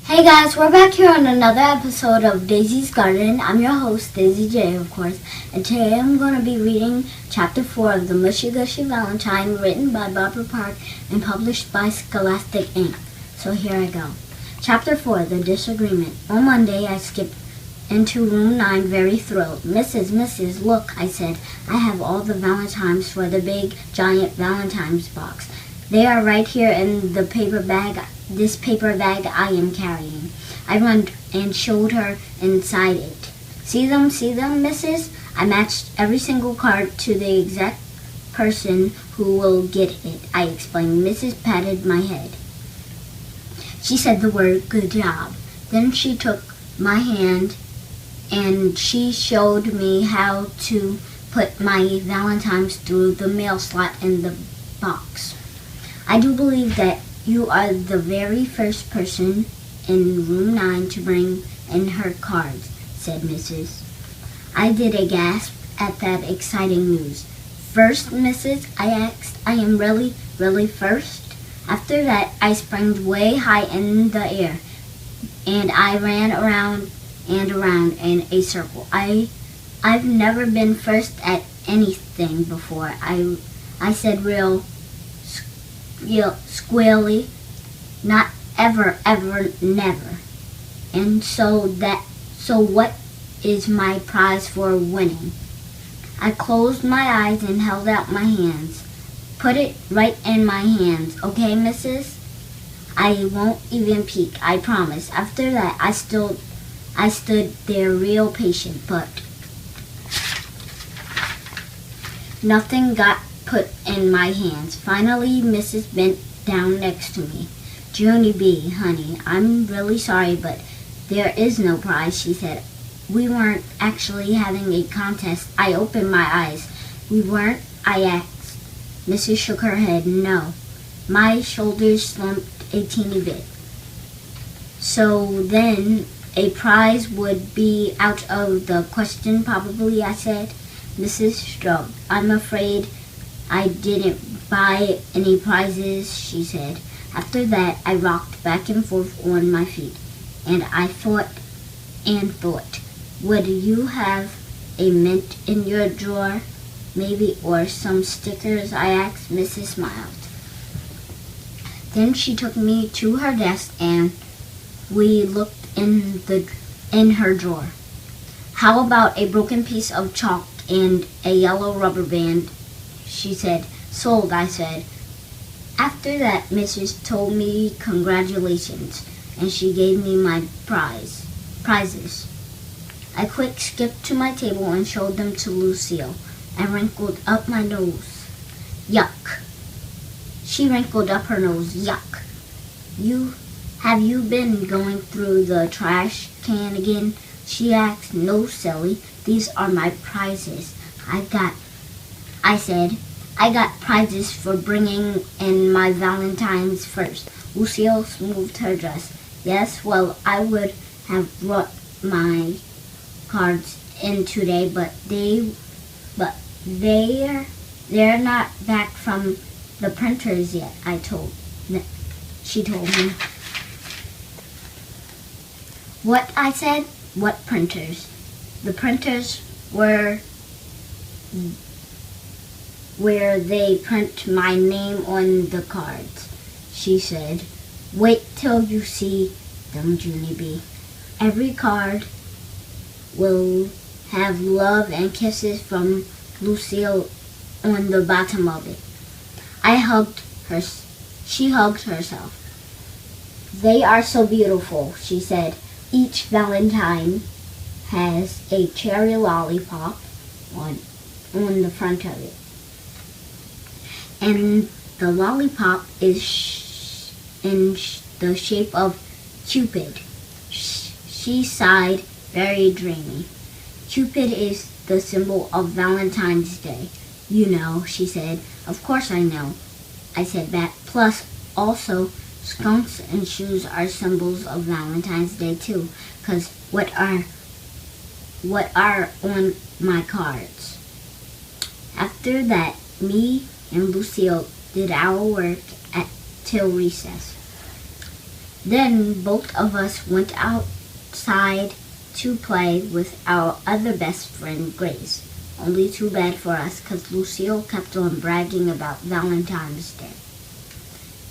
Hey guys, we're back here on another episode of Daisy's Garden. I'm your host, Daisy J, of course, and today I'm going to be reading Chapter 4 of the Mushy Gushy Valintime, written by Barbara Park and published by Scholastic Inc. So here I go. Chapter 4, The Disagreement. On Monday, I skipped into room 9 very thrilled. Mrs., look, I said. I have all the Valentimes for the big, giant Valentimes box. They are right here in the paper bag. This paper bag I am carrying. I ran and showed her inside it. See them, missus? I matched every single card to the exact person who will get it, I explained. Mrs. patted my head. She said the word, good job. Then she took my hand and she showed me how to put my Valentine's through the mail slot in the box. I do believe that you are the very first person in room 9 to bring in her cards, said Mrs. I did a gasp at that exciting news. First, Mrs., I asked, I am really first? After that, I sprang way high in the air, and I ran around and around in a circle. I've never been first at anything before, I said real squeally, not ever, never. And so what is my prize for winning? I closed my eyes and held out my hands. Put it right in my hands, okay, missus? I won't even peek, I promise. After that, I stood there real patient, but nothing got put in my hands. Finally, Mrs. bent down next to me. Junie B, honey, I'm really sorry, but there is no prize, she said. We weren't actually having a contest. I opened my eyes. We weren't, I asked. Mrs. shook her head. No. My shoulders slumped a teeny bit. So then, a prize would be out of the question, probably, I said. Mrs. shrugged. I'm afraid I didn't buy any prizes, she said. After that, I rocked back and forth on my feet, and I thought. Would you have a mint in your drawer, maybe, or some stickers, I asked. Mrs. smiled. Then she took me to her desk, and we looked in her drawer. How about a broken piece of chalk and a yellow rubber band, she said. Sold, I said. After that, Mrs. told me congratulations, and she gave me my prizes. I quick skipped to my table and showed them to Lucille. I wrinkled up my nose. Yuck. She wrinkled up her nose. Yuck. Have you been going through the trash can again? She asked. No, silly. These are my prizes. I said, I got prizes for bringing in my Valentine's first. Lucille smoothed her dress. Yes, well, I would have brought my cards in today, but they're not back from the printers yet, she told me. What, I said? What printers? The printers were where they print my name on the cards, she said. Wait till you see them, Junie B. Every card will have love and kisses from Lucille on the bottom of it. She hugged herself. They are so beautiful, she said. Each Valentine has a cherry lollipop on the front of it. And the lollipop is in the shape of Cupid. She sighed, very dreamy. Cupid is the symbol of Valentine's Day. You know, she said. Of course I know, I said back. Plus, also, skunks and shoes are symbols of Valentine's Day too. 'Cause what are on my cards? After that, me and Lucille did our work till recess. Then both of us went outside to play with our other best friend, Grace. Only too bad for us, 'cause Lucille kept on bragging about Valentine's Day.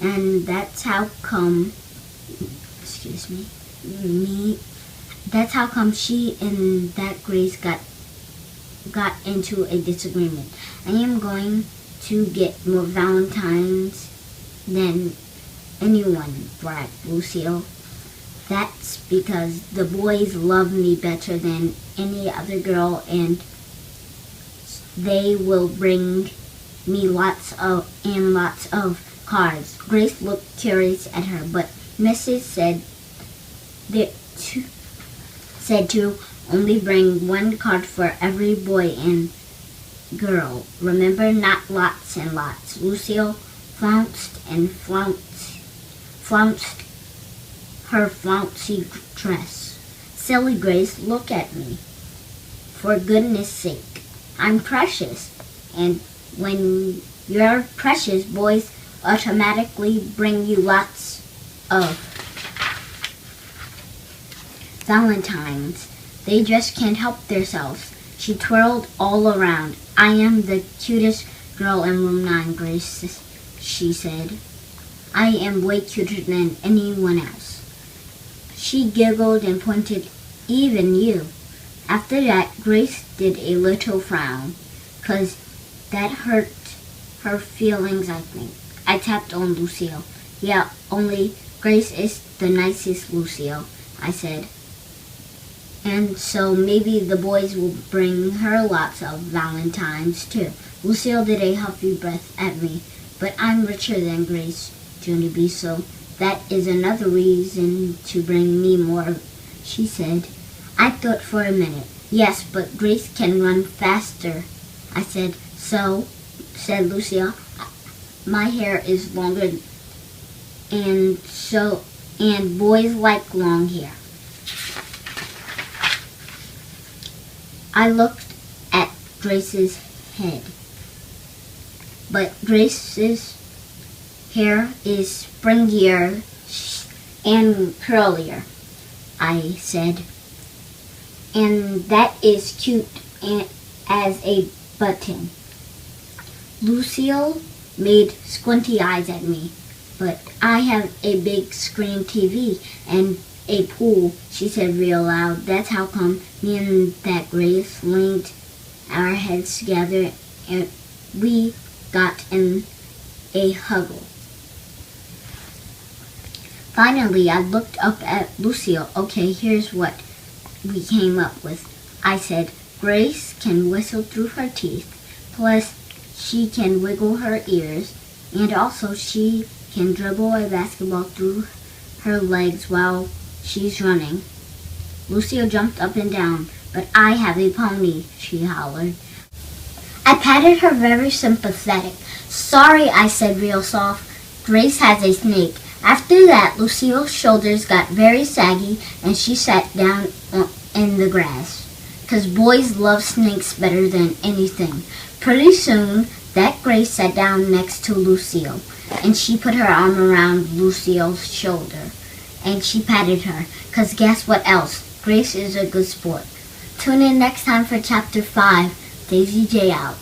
And that's how come, that's how come she and that Grace got into a disagreement. I am going to get more Valentines than anyone, bragged Lucille. That's because the boys love me better than any other girl, and they will bring me lots of cards. Grace looked curious at her, but Mrs. said to only bring one card for every boy and girl. Remember, not lots and lots. Lucille flounced her flouncy dress. Silly Grace, look at me. For goodness sake, I'm precious. And when you're precious, boys automatically bring you lots of Valentines. They just can't help themselves. She twirled all around. I am the cutest girl in room 9, Grace, she said. I am way cuter than anyone else. She giggled and pointed, even you. After that, Grace did a little frown, 'cause that hurt her feelings, I think. I tapped on Lucille. Yeah, only Grace is the nicest, Lucille, I said. And so maybe the boys will bring her lots of Valentines too. Lucille did a huffy breath at me. But I'm richer than Grace, Junie, so that is another reason to bring me more, she said. I thought for a minute. Yes, but Grace can run faster, I said. So, said Lucille, my hair is longer, and boys like long hair. I looked at Grace's head, but Grace's hair is springier and curlier, I said. And that is cute as a button. Lucille made squinty eyes at me. But I have a big screen TV and a pool, she said real loud. That's how come me and that Grace leaned our heads together and we got in a huggle. Finally, I looked up at Lucille. Okay, here's what we came up with. I said, Grace can whistle through her teeth, plus she can wiggle her ears, and also she can dribble a basketball through her legs while she's running. Lucille jumped up and down. But I have a pony, she hollered. I patted her very sympathetic. Sorry, I said real soft. Grace has a snake. After that, Lucille's shoulders got very saggy and she sat down in the grass. 'Cause boys love snakes better than anything. Pretty soon, that Grace sat down next to Lucille and she put her arm around Lucille's shoulder and she patted her. 'Cause guess what else? Grace is a good sport. Tune in next time for Chapter 5. Daisy J out.